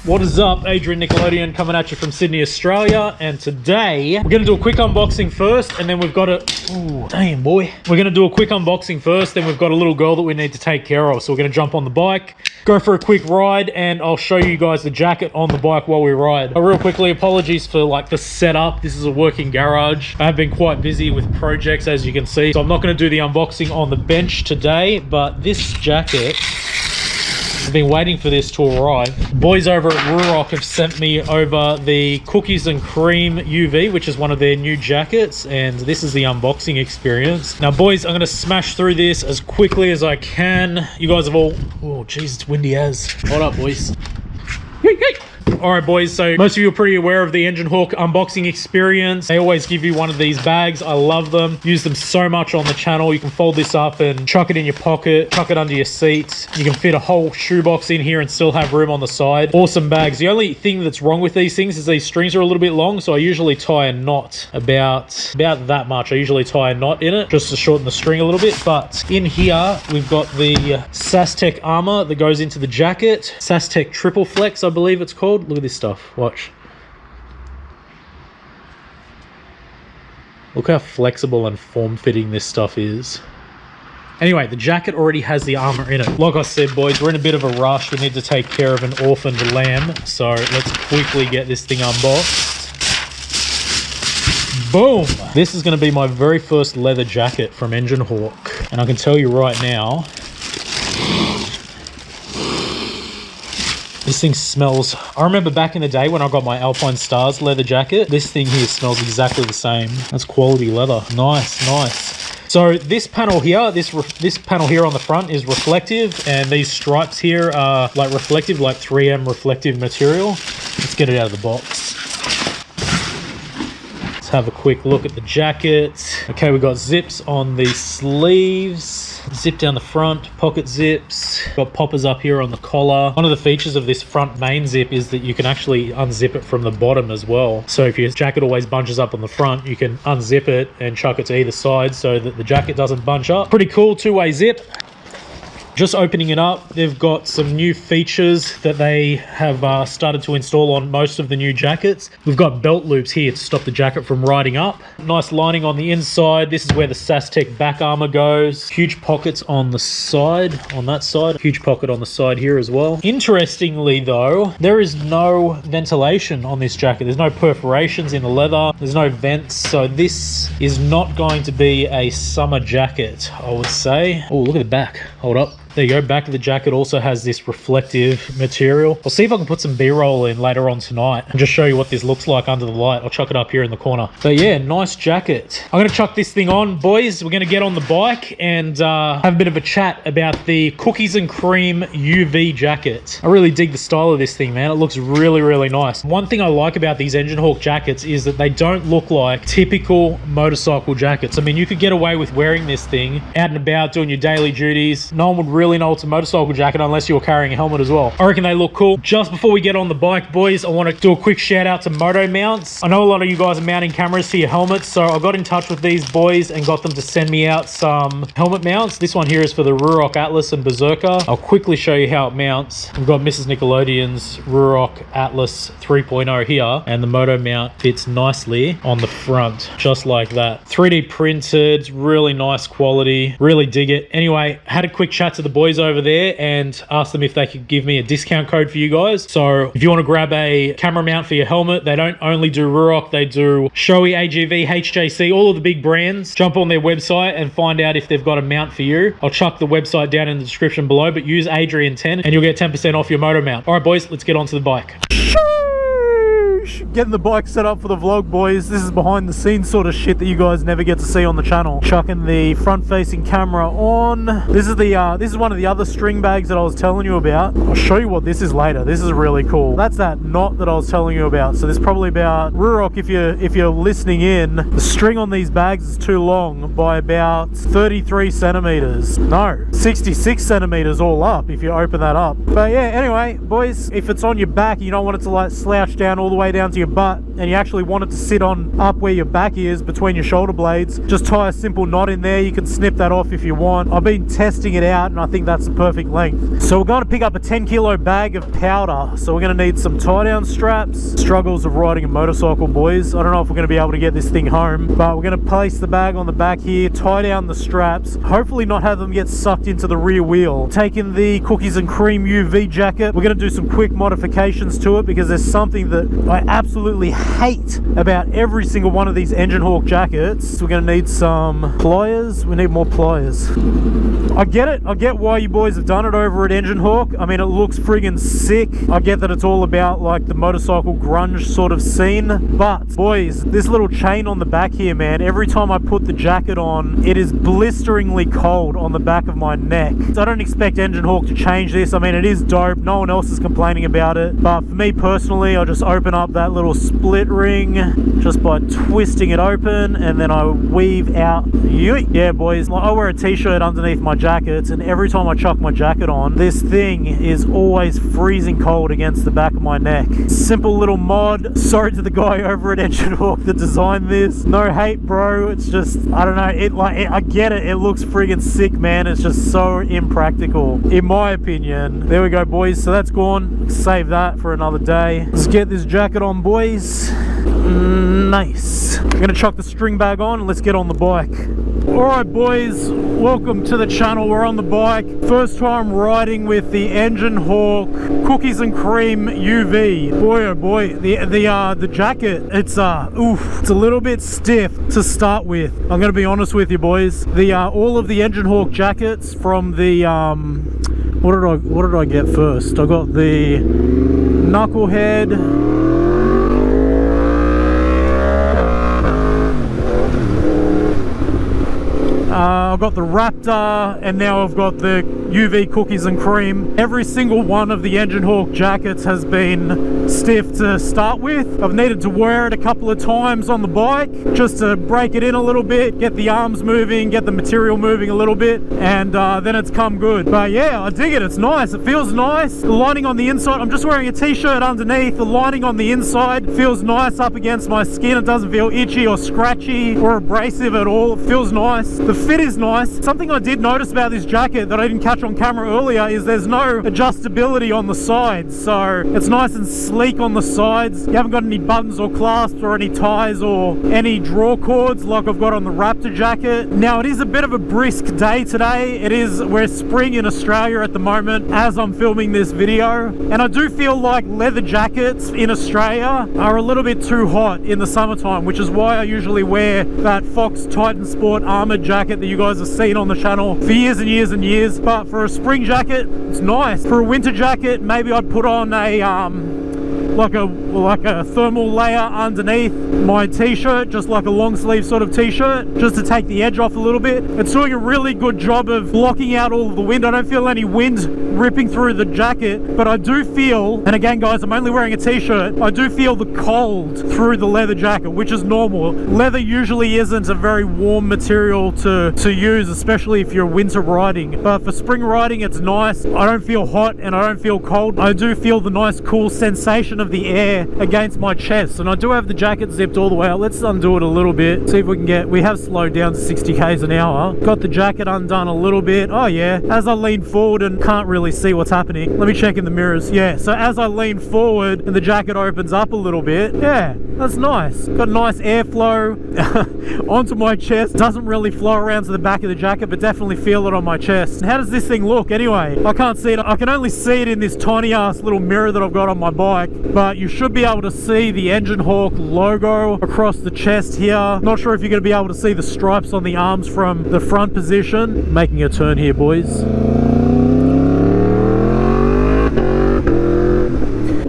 What is up? Adrian Nickelodeon coming at you from Sydney, Australia, and today we're gonna do a quick unboxing first, and then we've got a damn boy. We're gonna do a quick unboxing first, then we've got a little girl that we need to take care of. So we're gonna jump on the bike, go for a quick ride, and I'll show you guys the jacket on the bike while we ride. Real quickly, apologies for like the setup. This is a working garage. I've been quite busy with projects, as you can see, so I'm not gonna do the unboxing on the bench today, but this jacket, I've been waiting for this to arrive. Boys over at Ruroc have sent me over the Cookies and Cream UV, which is one of their new jackets, and this is the unboxing experience. Now, boys, I'm going to smash through this as quickly as I can. You guys have all... Oh, jeez, it's windy as. Hold up, boys. Alright, boys, so most of you are pretty aware of the Enginehawk unboxing experience. They always give you one of these bags. I love them. Use them so much on the channel. You can fold this up and chuck it in your pocket, chuck it under your seat. You can fit a whole shoebox in here and still have room on the side. Awesome bags. The only thing that's wrong with these things is these strings are a little bit long, so I usually tie a knot about that much. I usually tie a knot in it just to shorten the string a little bit. But in here, we've got the Sastek Armor that goes into the jacket. Sastek Triple Flex, I believe it's called. Look at this stuff. Watch. Look how flexible and form-fitting this stuff is. Anyway, the jacket already has the armor in it. Like I said, boys, we're in a bit of a rush. We need to take care of an orphaned lamb. So let's quickly get this thing unboxed. Boom! This is going to be my very first leather jacket from Enginehawk. And I can tell you right now, this thing smells... I remember back in the day when I got my Alpine Stars leather jacket, this thing here smells exactly the same. That's quality leather. Nice, nice. So this panel here, this panel here on the front is reflective, and these stripes here are like reflective, like 3M reflective material. Let's get it out of the box. Let's have a quick look at the jacket. Okay, we've got zips on the sleeves. Zip down the front, pocket zips. Got poppers up here on the collar. One of the features of this front main zip is that you can actually unzip it from the bottom as well. So if your jacket always bunches up on the front, you can unzip it and chuck it to either side so that the jacket doesn't bunch up. Pretty cool two-way zip. Just opening it up, they've got some new features that they have started to install on most of the new jackets. We've got belt loops here to stop the jacket from riding up. Nice lining on the inside. This is where the Sastek back armor goes. Huge pockets on the side, on that side. Huge pocket on the side here as well. Interestingly though, there is no ventilation on this jacket. There's no perforations in the leather. There's no vents. So this is not going to be a summer jacket, I would say. Oh, look at the back. Hold up. There you go, back of the jacket also has this reflective material. I'll see if I can put some B-roll in later on tonight and just show you what this looks like under the light. I'll chuck it up here in the corner. But yeah, nice jacket. I'm going to chuck this thing on, boys. We're going to get on the bike and have a bit of a chat about the Cookies and Cream UV jacket. I really dig the style of this thing, man. It looks really, really nice. One thing I like about these Enginehawk jackets is that they don't look like typical motorcycle jackets. I mean, you could get away with wearing this thing out and about doing your daily duties. No one would really know it's a motorcycle jacket unless you're carrying a helmet as well. I reckon they look cool. Just before we get on the bike, boys, I want to do a quick shout out to Moto Mounts. I know a lot of you guys are mounting cameras to your helmets, so I got in touch with these boys and got them to send me out some helmet mounts. This one here is for the Ruroc Atlas and Berserker. I'll quickly show you how it mounts. We've got Mrs. Nickelodeon's Ruroc Atlas 3.0 here, and the Moto mount fits nicely on the front, just like that. 3D printed, really nice quality, really dig it. Anyway, had a quick chat to the boys over there and asked them if they could give me a discount code for you guys. So if you want to grab a camera mount for your helmet, they don't only do Ruroc, they do Shoei, AGV, HJC, all of the big brands. Jump on their website and find out if they've got a mount for you. I'll chuck the website down in the description below, but use Adrian10 and you'll get 10% off your moto mount. All right, boys, let's get onto the bike. Getting the bike set up for the vlog, boys. This is behind the scenes sort of shit that you guys never get to see on the channel. Chucking the front facing camera on. This is one of the other string bags that I was telling you about. I'll show you what this is later. This is really cool. That's that knot that I was telling you about. So there's probably about Ruroc, if you're listening in, the string on these bags is too long by about 33 centimeters. No, 66 centimeters all up if you open that up. But yeah, anyway, boys, if it's on your back, you don't want it to like slouch down all the way down to your butt and you actually want it to sit on up where your back is between your shoulder blades, just tie a simple knot in there. You can snip that off if you want. I've been testing it out and I think that's the perfect length. So we're going to pick up a 10 kilo bag of powder. So we're going to need some tie down straps. Struggles of riding a motorcycle, boys. I don't know if we're going to be able to get this thing home, but we're going to place the bag on the back here, tie down the straps, hopefully not have them get sucked into the rear wheel. Taking the Cookies and Cream UV jacket, we're going to do some quick modifications to it because there's something that I absolutely hate about every single one of these Enginehawk jackets. We're going to need some pliers. We need more pliers. I get it. I get why you boys have done it over at Enginehawk. I mean, it looks friggin' sick. I get that it's all about like the motorcycle grunge sort of scene, but boys, this little chain on the back here, man, every time I put the jacket on, it is blisteringly cold on the back of my neck. So I don't expect Enginehawk to change this. I mean, it is dope. No one else is complaining about it, but for me personally, I just open up that little split ring just by twisting it open, and then I weave out. Yeah, boys, I wear a t-shirt underneath my jackets, and every time I chuck my jacket on, this thing is always freezing cold against the back of my neck. Simple little mod. Sorry to the guy over at Enginehawk that designed this. No hate, bro. It's just, I don't know, I get it. It looks friggin' sick, man. It's just so impractical, in my opinion. There we go, boys. So that's gone. Save that for another day. Let's get this jacket on, boys. Nice. I'm gonna chuck the string bag on and let's get on the bike. Alright, boys, welcome to the channel. We're on the bike. First time riding with the Enginehawk Cookies and Cream UV. Boy oh boy, the jacket, it's a little bit stiff to start with. I'm gonna be honest with you, boys. All of the Enginehawk jackets from the what did I get first? I got the Knucklehead. I've got the Raptor, and now I've got the UV Cookies and Cream. Every single one of the Enginehawk jackets has been stiff to start with. I've needed to wear it a couple of times on the bike just to break it in a little bit, get the arms moving, get the material moving a little bit, and then it's come good. But yeah, I dig it. It's nice. It feels nice. The lining on the inside, I'm just wearing a t-shirt underneath. The lining on the inside feels nice up against my skin. It doesn't feel itchy or scratchy or abrasive at all. It feels nice. The fit is nice. Something I did notice about this jacket that I didn't catch on camera earlier is there's no adjustability on the sides, so it's nice and sleek on the sides. You haven't got any buttons or clasps or any ties or any draw cords like I've got on the Raptor jacket. Now, it is a bit of a brisk day today. We're spring in Australia at the moment as I'm filming this video, and I do feel like leather jackets in Australia are a little bit too hot in the summertime, which is why I usually wear that Fox Titan Sport armored jacket that you guys have seen on the channel for years and years and years. But for a spring jacket, it's nice. For a winter jacket, maybe I'd put on a like a thermal layer underneath my t-shirt, just like a long sleeve sort of t-shirt, just to take the edge off a little bit. It's doing a really good job of blocking out all of the wind. I don't feel any wind ripping through the jacket, but I do feel, and again guys, I'm only wearing a t-shirt, I do feel the cold through the leather jacket, which is normal. Leather usually isn't a very warm material to use, especially if you're winter riding, but for spring riding it's nice. I don't feel hot and I don't feel cold. I do feel the nice cool sensation of the air against my chest, and I do have the jacket zipped all the way out. Let's undo it a little bit, see if we can get, we have slowed down to 60 k's an hour. Got the jacket undone a little bit. Oh yeah, as I lean forward and can't really see what's happening, let me check in the mirrors. Yeah, so as I lean forward and the jacket opens up a little bit, yeah, that's nice. Got nice airflow onto my chest. Doesn't really flow around to the back of the jacket, but definitely feel it on my chest. And how does this thing look anyway? I can't see it. I can only see it in this tiny ass little mirror that I've got on my bike, but you should be able to see the Enginehawk logo across the chest here. Not sure if you're going to be able to see the stripes on the arms from the front position. Making a turn here, boys.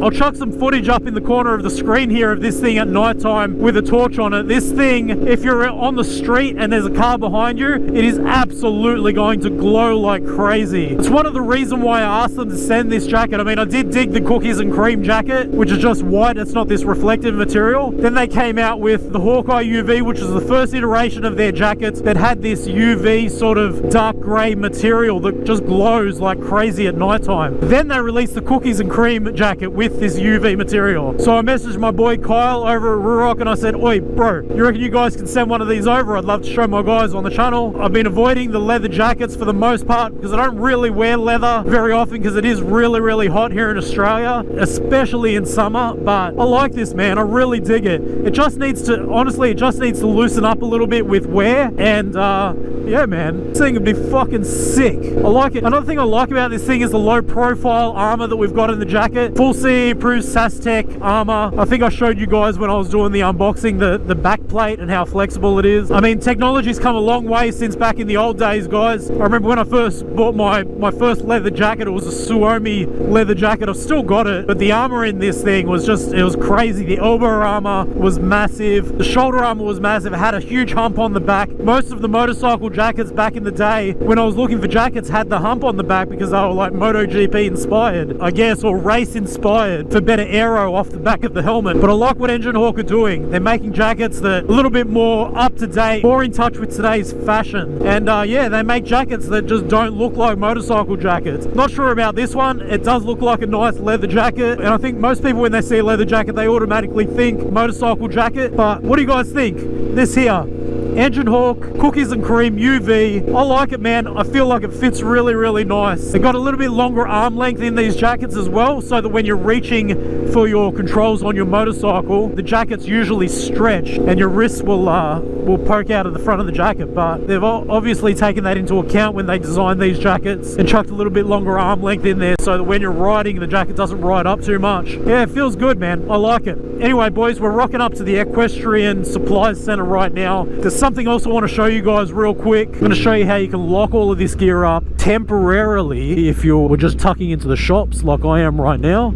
I'll chuck some footage up in the corner of the screen here of this thing at night time with a torch on it. This thing, if you're on the street and there's a car behind you, it is absolutely going to glow like crazy. It's one of the reasons why I asked them to send this jacket. I mean, I did dig the Cookies and Cream jacket, which is just white. It's not this reflective material. Then they came out with the Hawkeye UV, which is the first iteration of their jackets that had this UV sort of dark grey material that just glows like crazy at night time. Then they released the Cookies and Cream jacket with this UV material. So I messaged my boy Kyle over at Ruroc and I said, oi bro, you reckon you guys can send one of these over? I'd love to show my guys on the channel. I've been avoiding the leather jackets for the most part because I don't really wear leather very often because it is really hot here in Australia, especially in summer. But I like this, man. I really dig it. It just needs to, honestly, it just needs to loosen up a little bit with wear. And yeah, man, this thing would be fucking sick. I like it. Another thing I like about this thing is the low profile armor that we've got in the jacket. Full CE approved Sastek Armor. I think I showed you guys when I was doing the unboxing the back plate and how flexible it is. I mean, technology's come a long way since back in the old days, guys. I remember when I first bought my first leather jacket, it was a Suomi leather jacket. I've still got it, but the armor in this thing was just, it was crazy. The elbow armor was massive. The shoulder armor was massive. It had a huge hump on the back. Most of the motorcycle jackets back in the day, when I was looking for jackets, had the hump on the back because they were like MotoGP inspired, I guess, or race inspired, for better aero off the back of the helmet. But I like what Enginehawk are doing. They're making jackets that are a little bit more up to date, more in touch with today's fashion. And yeah, they make jackets that just don't look like motorcycle jackets. Not sure about this one. It does look like a nice leather jacket, and I think most people, when they see a leather jacket, they automatically think motorcycle jacket. But what do you guys think? This here, Enginehawk Cookies and Cream UV. I like it, man. I feel like it fits really nice. They got a little bit longer arm length in these jackets as well, so that when you're reaching for your controls on your motorcycle, the jackets usually stretch and your wrists will poke out of the front of the jacket. But they've obviously taken that into account when they designed these jackets and chucked a little bit longer arm length in there so that when you're riding, the jacket doesn't ride up too much. Yeah, it feels good, man. I like it. Anyway, boys, we're rocking up to the Equestrian Supplies Center right now. There's something else I want to show you guys real quick. I'm going to show you how you can lock all of this gear up temporarily if you're just tucking into the shops like I am right now.